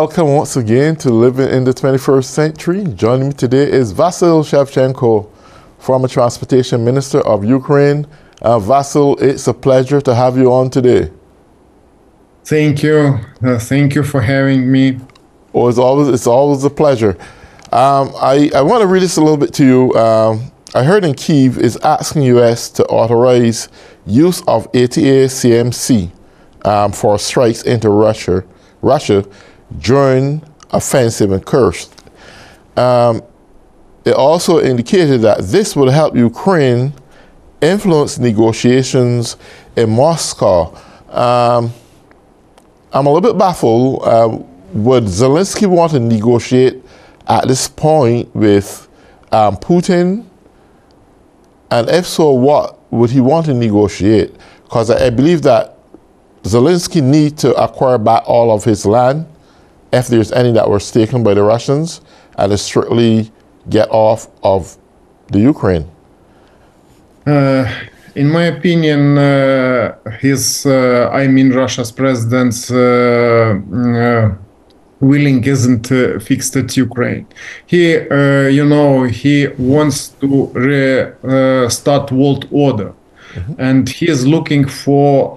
Welcome once again to Living in the 21st Century. Joining me today is Vasyl Shevchenko, former Transportation Minister of Ukraine. Vasyl, it's a pleasure to have you on today. Thank you. Thank you for having me. Oh, it's always a pleasure. I want to read this a little bit to you. I heard in Kyiv is asking U.S. to authorize use of ATACMC for strikes into Russia during offensive in Kursk. It also indicated that this would help Ukraine influence negotiations in Moscow. I'm a little bit baffled. Would Zelensky want to negotiate at this point with Putin? And if so, what would he want to negotiate? Because I believe that Zelensky needs to acquire back all of his land, if there's any that was taken by the Russians, and to strictly get off of the Ukraine. In my opinion, Russia's president's willing isn't fixed at Ukraine. He wants to start world order. Mm-hmm. And he is looking for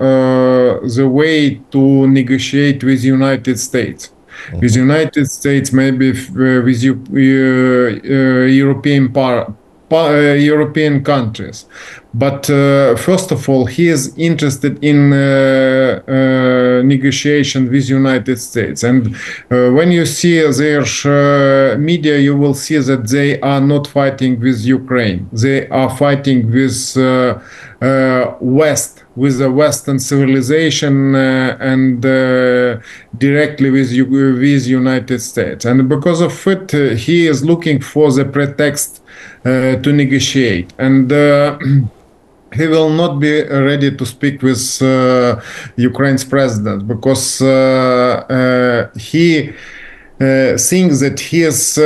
the way to negotiate with United States. Mm-hmm. With United States, maybe with European countries. But first of all, he is interested in negotiation with United States. And when you see their media, you will see that they are not fighting with Ukraine. They are fighting with West, with the Western civilization and directly with United States. And because of it, he is looking for the pretext to negotiate. And he will not be ready to speak with Ukraine's president because he thinks that he is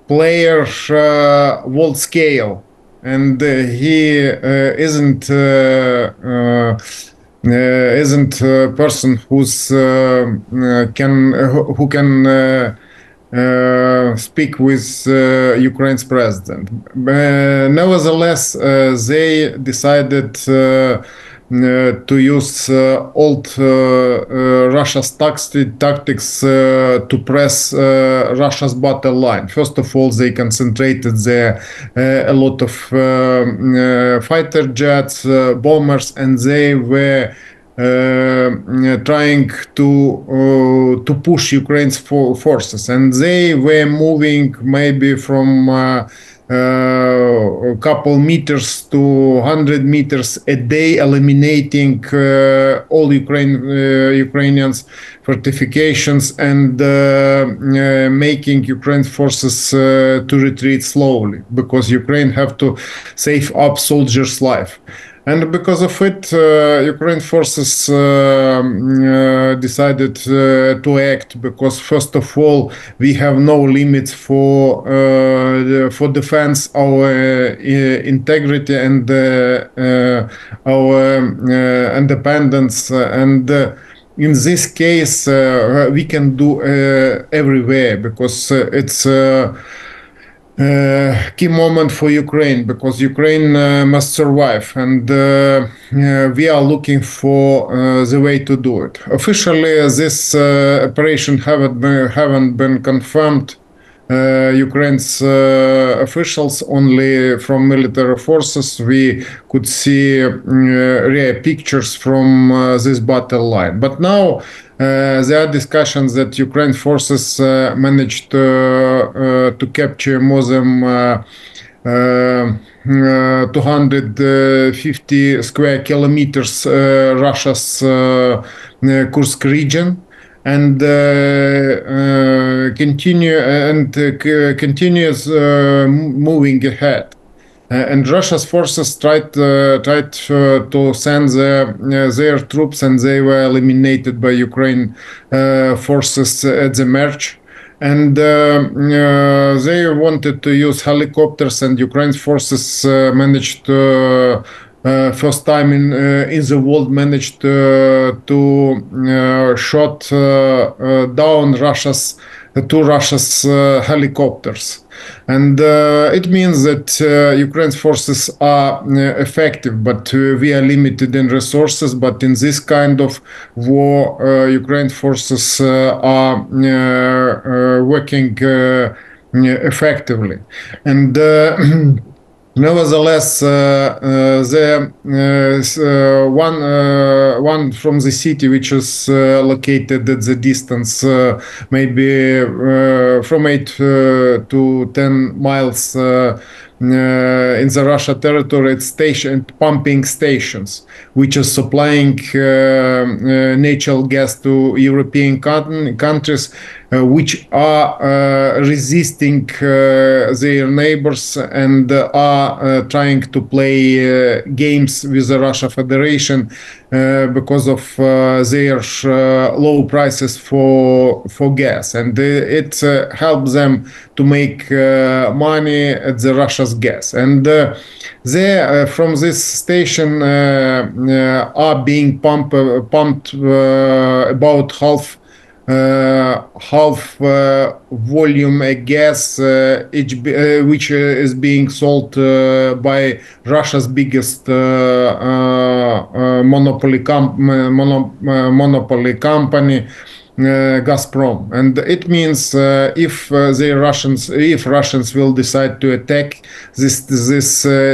player world scale, and he isn't a person who can speak with Ukraine's president. Nevertheless, they decided to use old Russia's tactics to press Russia's battle line. First of all, they concentrated there a lot of fighter jets, bombers, and they were trying to push Ukraine's forces, and they were moving maybe from a couple meters to 100 meters a day, eliminating all Ukrainians' fortifications and making Ukraine's forces to retreat slowly, because Ukraine have to save up soldiers' life. And because of it, Ukraine forces decided to act, because first of all, we have no limits for defense our integrity and our independence. And in this case, we can do everywhere, because it's key moment for Ukraine, because Ukraine must survive, and we are looking for the way to do it. Officially, this operation haven't been confirmed. Ukraine's officials, only from military forces, we could see rare pictures from this battle line. But now there are discussions that Ukraine forces managed to capture more than 250 square kilometers Russia's Kursk region, and continues moving ahead. And Russia's forces tried to send their troops, and they were eliminated by Ukraine forces at the Merch. And they wanted to use helicopters, and Ukraine's forces managed to first time in the world managed to shot down Russia's helicopters. And it means that Ukraine's forces are effective, but we are limited in resources. But in this kind of war, Ukraine forces are working effectively. And nevertheless, one from the city which is located at the distance, maybe from 8 to 10 miles in the Russia territory, it's pumping stations, which are supplying natural gas to European countries, which are resisting their neighbors and are trying to play games with the Russia Federation because of their low prices for gas, and it helps them to make money at the Russia's gas. And they from this station are being pumped about half volume gas, which is being sold by Russia's biggest monopoly company, Gazprom. And it means if Russians will decide to attack this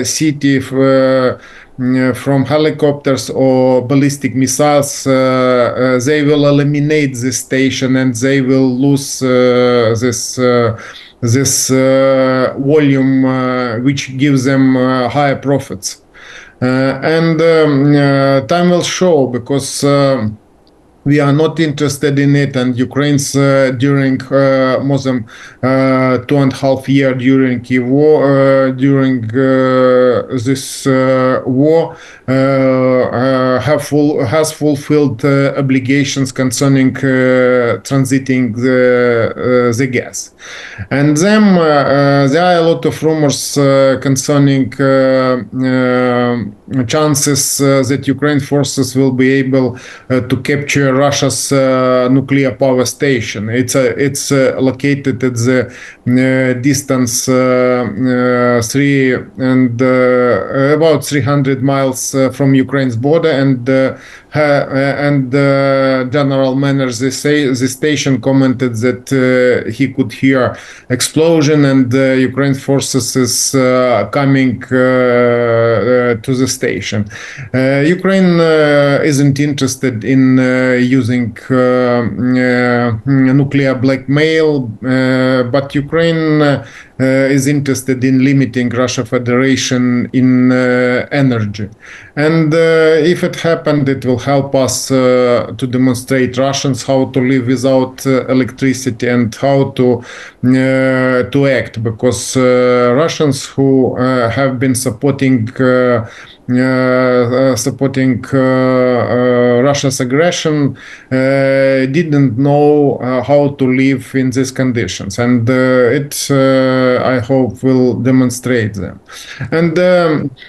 city from helicopters or ballistic missiles, they will eliminate this station and they will lose this volume, which gives them higher profits. And time will show, because we are not interested in it, and Ukraine's during more than 2.5 years during Kiev war, during this war, has fulfilled obligations concerning transiting the gas. And then there are a lot of rumors concerning chances that Ukraine forces will be able to capture Russia's nuclear power station. It's located at the distance about 300 miles from Ukraine's border, and General Manners, the station, commented that he could hear explosion, and Ukraine forces is coming to the station. Ukraine isn't interested in using nuclear blackmail, but Ukraine is interested in limiting Russia Federation in energy. And if it happened, it will help us to demonstrate Russians how to live without electricity and how to act, because Russians who have been supporting Russia's aggression didn't know how to live in these conditions, and it I hope will demonstrate them. And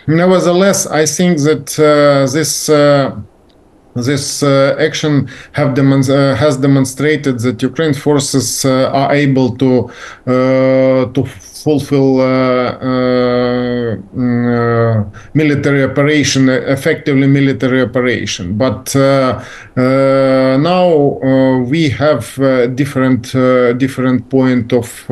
nevertheless, I think that this action has demonstrated that Ukraine forces are able to fulfill military operation, effectively military operation. But now we have different point of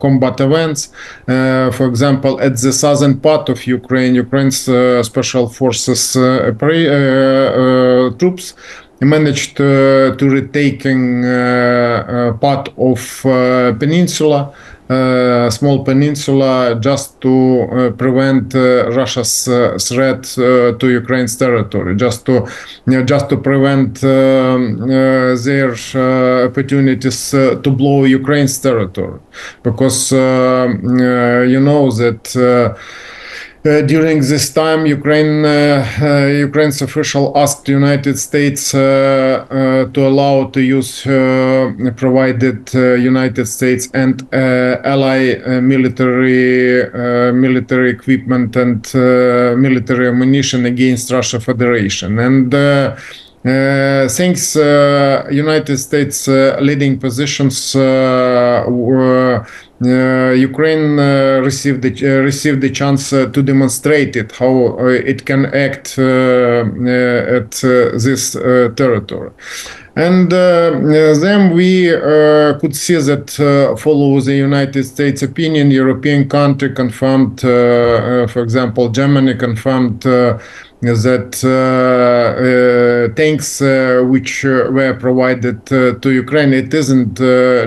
combat events. For example, at the southern part of Ukraine's special forces troops managed to retaking part of peninsula, small peninsula, just to prevent Russia's threat to Ukraine's territory, just to prevent their opportunities to blow Ukraine's territory, because you know that During this time, Ukraine's official asked the United States to allow to use provided United States and ally military equipment and military ammunition against Russia Federation. And thanks United States leading positions, Ukraine received the chance to demonstrate it, how it can act at this territory. And then we could see that follow the United States opinion, European country confirmed, for example, Germany confirmed that tanks which were provided to Ukraine, it isn't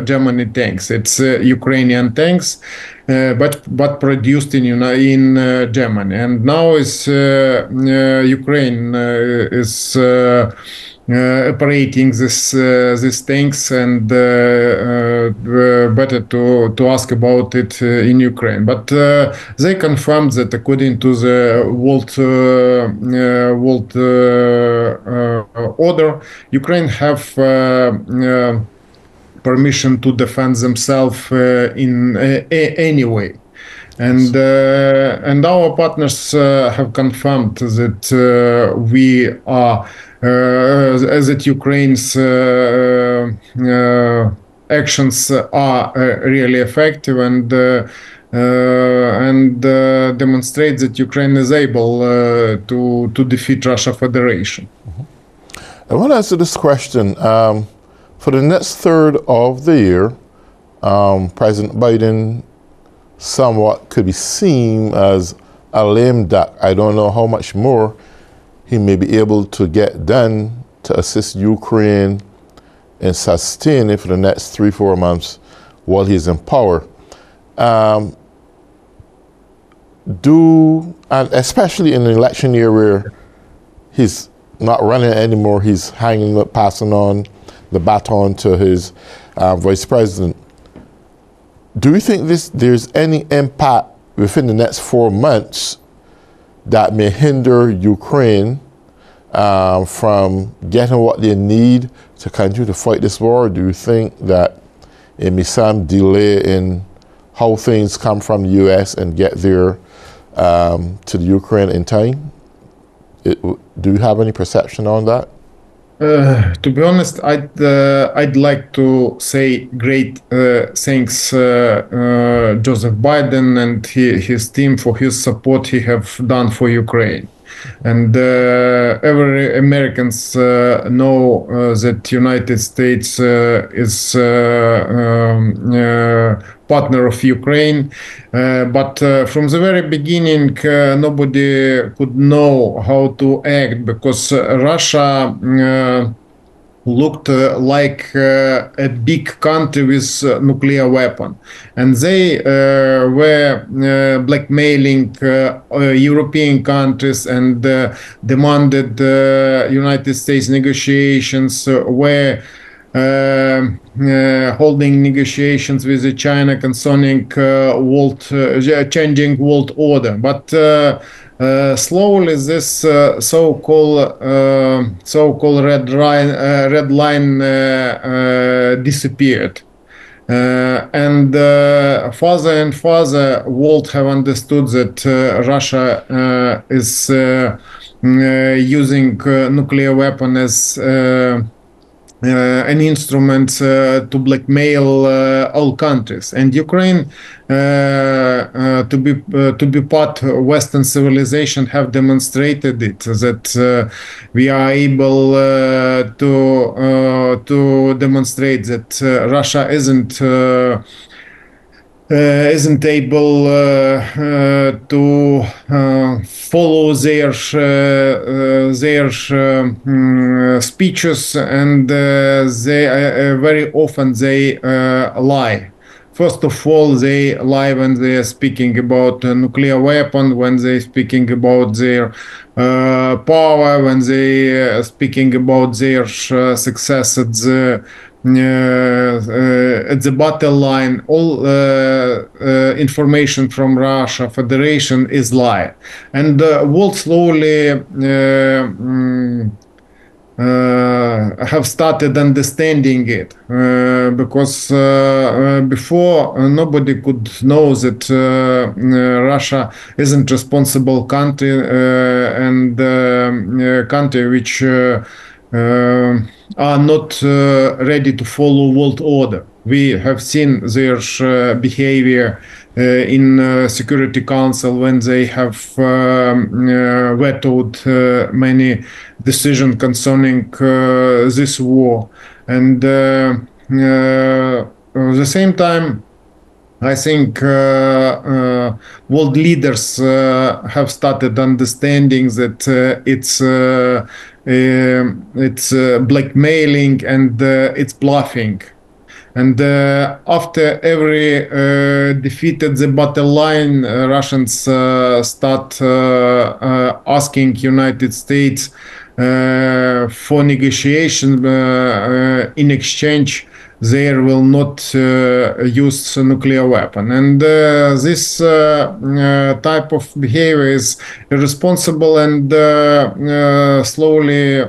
Germany tanks, it's Ukrainian tanks, but produced in Germany. And now is Ukraine is operating these tanks, and better to ask about it in Ukraine. But they confirmed that according to the world order, Ukraine have permission to defend themselves in any way. And our partners have confirmed that we are that Ukraine's actions are really effective and demonstrate that Ukraine is able to defeat Russia Federation. I want to answer this question. For the next third of the year, President Biden somewhat could be seen as a lame duck. I don't know how much more he may be able to get done to assist Ukraine and sustain it for the next 3-4 months while he's in power. And especially in an election year where he's not running anymore, he's passing on the baton to his vice president. Do you think there's any impact within the next 4 months that may hinder Ukraine from getting what they need to continue to fight this war? Do you think that it may be some delay in how things come from the U.S. and get there to the Ukraine in time? Do you have any perception on that? To be honest, I'd like to say great thanks Joseph Biden and his team for his support he have done for Ukraine. And every Americans know that United States is partner of Ukraine, but from the very beginning nobody could know how to act, because Russia looked like a big country with nuclear weapon, and they were blackmailing European countries and demanded United States negotiations, were holding negotiations with China concerning changing world order. But slowly this so-called red line disappeared, and further and further world have understood that Russia is using nuclear weapon as an instrument to blackmail all countries, and Ukraine, to be part of Western civilization, have demonstrated it, that we are able to demonstrate that Russia isn't able to follow their speeches, and they very often they lie. First of all, they lie when they are speaking about nuclear weapon, when they are speaking about their power, when they are speaking about their success at the at the battle line, all information from Russia Federation is lie, and world slowly have started understanding it because before nobody could know that Russia isn't responsible country and country which are not ready to follow world order. We have seen their behavior in Security Council when they have vetoed many decisions concerning this war, and at the same time, I think world leaders have started understanding that it's blackmailing and it's bluffing. And after every defeat at the battle line, Russians start asking United States for negotiation. In exchange, they will not use a nuclear weapon. And this type of behavior is irresponsible, and slowly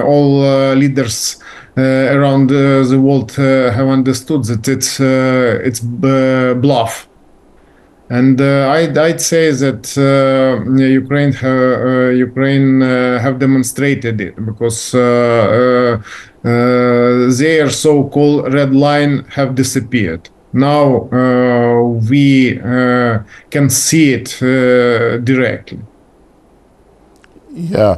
all leaders around the world have understood that it's bluff. And I'd say that Ukraine have demonstrated it, because their so-called red line have disappeared. Now we can see it directly. Yeah.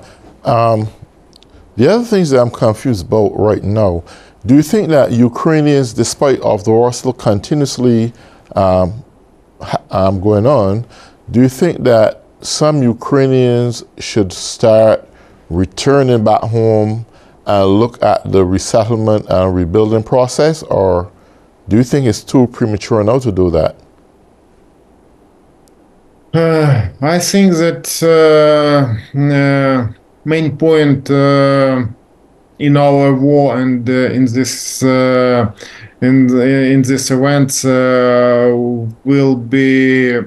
The other things that I'm confused about right now, do you think that Ukrainians, despite of the war still continuously going on, do you think that some Ukrainians should start returning back home and look at the resettlement and rebuilding process, or do you think it's too premature now to do that? I think that main point in our war and in this event will be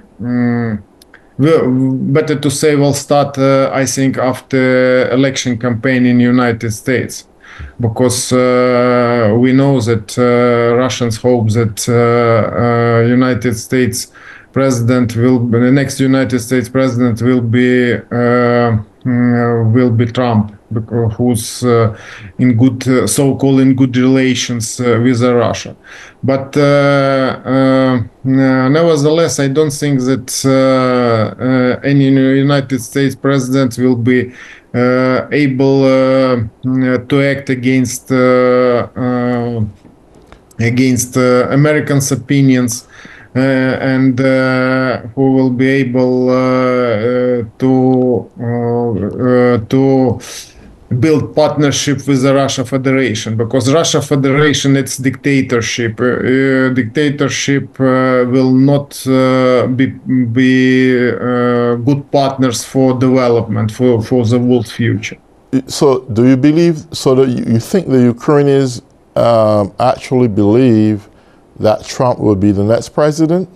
better to say will start I think after election campaign in United States, because we know that Russians hope that United States president the next United States president will be Trump, who's in good so-called in good relations with Russia. But nevertheless, I don't think that any United States president will be able to act against Americans' opinions. And who will be able to build partnership with the Russia Federation, because Russia Federation, it's dictatorship. Dictatorship will not be good partners for development for the world future. So, do you believe? So, that you think the Ukrainians actually believe that Trump will be the next president?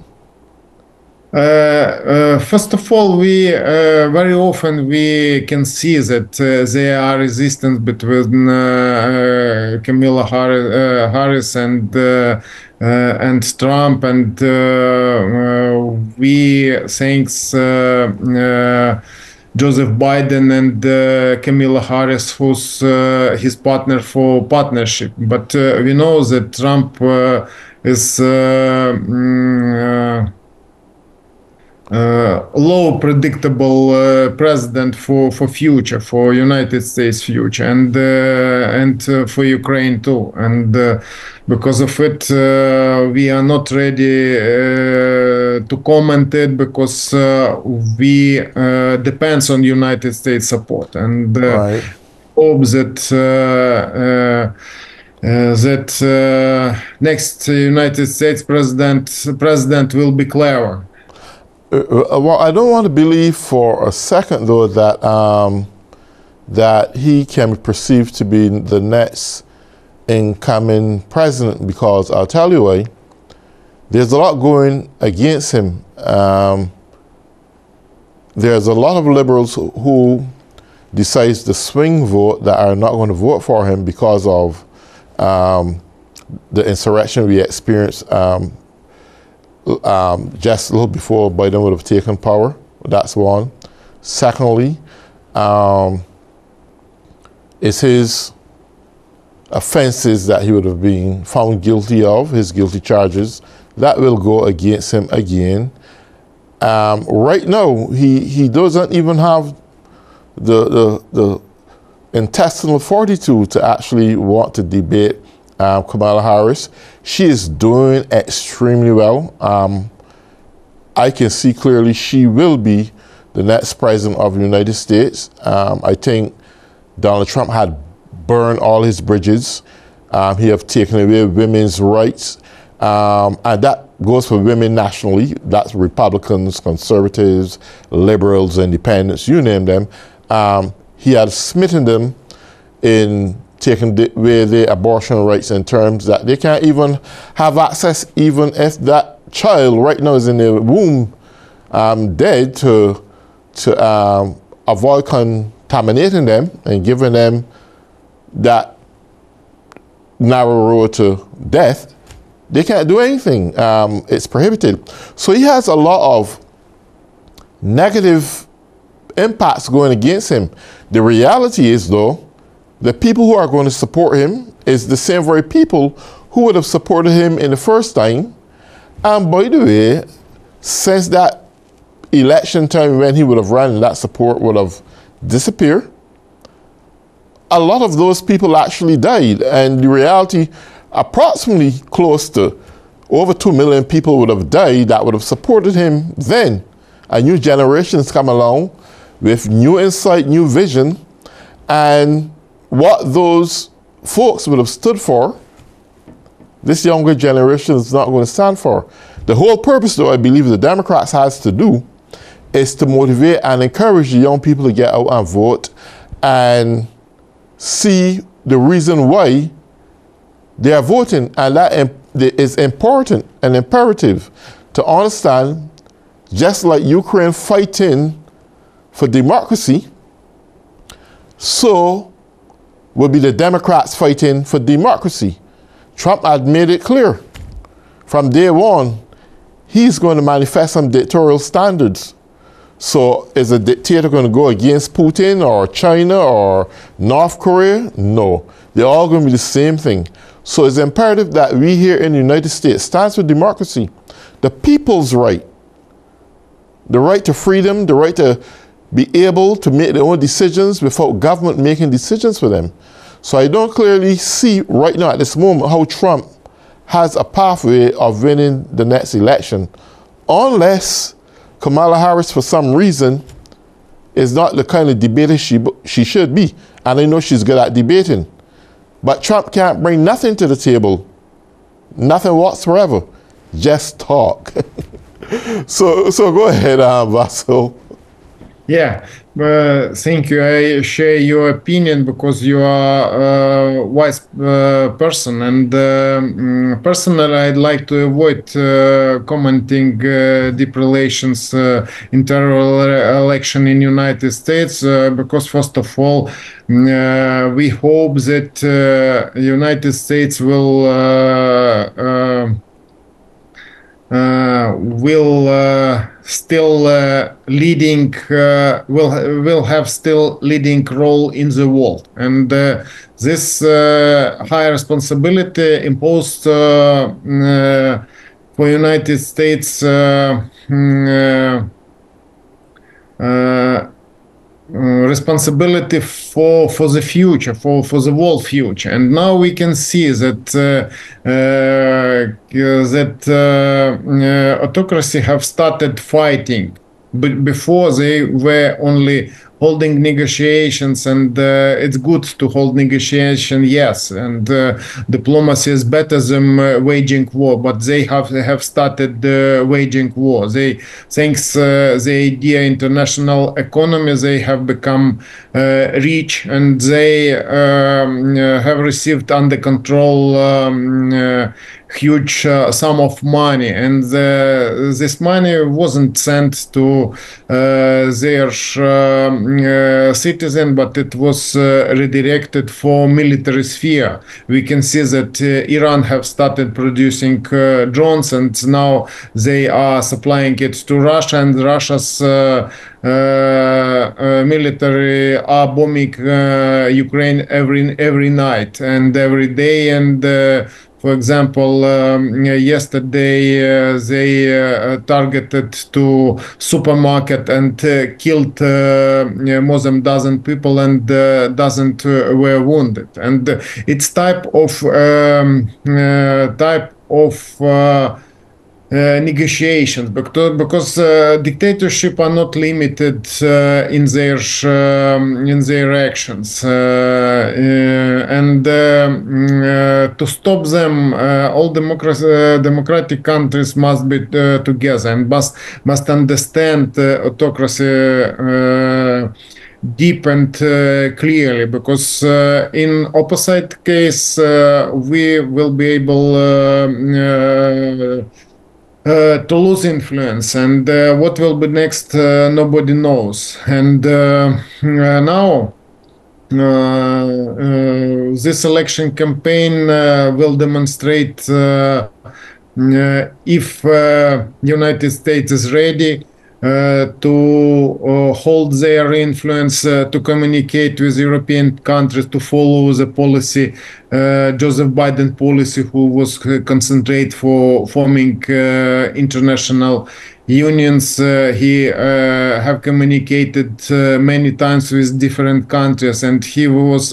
First of all, we very often we can see that there are resistance between Kamala Harris and Trump, and we thanks Joseph Biden and Kamala Harris, who's his partner for partnership. But we know that Trump is low predictable president for future, for United States future, and for Ukraine too. And because of it, we are not ready to comment it, because we depends on United States support, and Right. hope that next United States president will be clever. Well, I don't want to believe for a second, though, that that he can be perceived to be the next incoming president, because I'll tell you why. There's a lot going against him. There's a lot of liberals who decide to swing vote that are not going to vote for him because of the insurrection we experienced just a little before Biden would have taken power. That's one. Secondly, it's his offenses that he would have been found guilty of, his guilty charges, that will go against him again. Right now, he doesn't even have the intestinal fortitude to actually want to debate Kamala Harris. She is doing extremely well. I can see clearly she will be the next president of the United States. I think Donald Trump had burned all his bridges. He have taken away women's rights. And that goes for women nationally. That's Republicans, conservatives, liberals, independents, you name them. He had smitten them in taking away their abortion rights in terms that they can't even have access, even if that child right now is in the womb dead, to avoid contaminating them and giving them that narrow road to death. They can't do anything. It's prohibited. So he has a lot of negative impacts going against him. The reality is, though, the people who are going to support him is the same very people who would have supported him in the first time. And by the way, since that election time when he would have run, that support would have disappeared. A lot of those people actually died. And the reality, approximately close to over 2 million people would have died that would have supported him then. A new generations come along with new insight, new vision, and what those folks would have stood for, this younger generation is not going to stand for. The whole purpose, though, I believe the Democrats has to do is to motivate and encourage the young people to get out and vote and see the reason why they are voting. And that is important and imperative to understand, just like Ukraine fighting for democracy, so will be the Democrats fighting for democracy. Trump had made it clear from day one, he's going to manifest some dictatorial standards. So is a dictator going to go against Putin or China or North Korea? No, they're all going to be the same thing. So it's imperative that we here in the United States stand for democracy, the people's right, the right to freedom, the right to be able to make their own decisions without government making decisions for them. So I don't clearly see right now at this moment how Trump has a pathway of winning the next election, unless Kamala Harris, for some reason, is not the kind of debater she should be. And I know she's good at debating. But Trump can't bring nothing to the table, nothing whatsoever, just talk. So go ahead, Vasil. Yeah, thank you. I share your opinion because you are a wise person, and personally, I'd like to avoid commenting deep relations inter-election in United States because, first of all, we hope that United States will still leading will have still leading role in the world, and this high responsibility imposed for United States responsibility for the future, for the world future. And now we can see that autocracy have started fighting, but before they were only holding negotiations, and it's good to hold negotiation, yes, and diplomacy is better than waging war, but they have started waging war. They, thanks the idea international economy, they have become rich, and they have received under control huge sum of money, and this money wasn't sent to their citizen, but it was redirected for military sphere. We can see that Iran have started producing drones, and now they are supplying it to Russia, and Russia's military are bombing Ukraine every night and every day, and for example, yesterday they targeted to supermarket and killed more than a dozen people, and dozens were wounded. And it's type of negotiations, because dictatorship are not limited in their actions, and to stop them, all democratic countries must be together and must understand autocracy deep and clearly, because in opposite case we will be able to lose influence, and what will be next, nobody knows. And now this election campaign will demonstrate if United States is ready to hold their influence, to communicate with European countries, to follow the policy, Joseph Biden policy, who was concentrate for forming international unions. He have communicated many times with different countries, and he was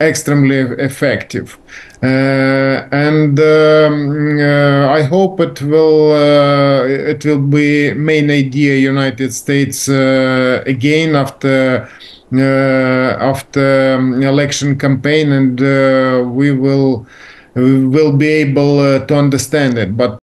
extremely effective. And I hope it will be main idea United States again after election campaign, and we will be able to understand it. But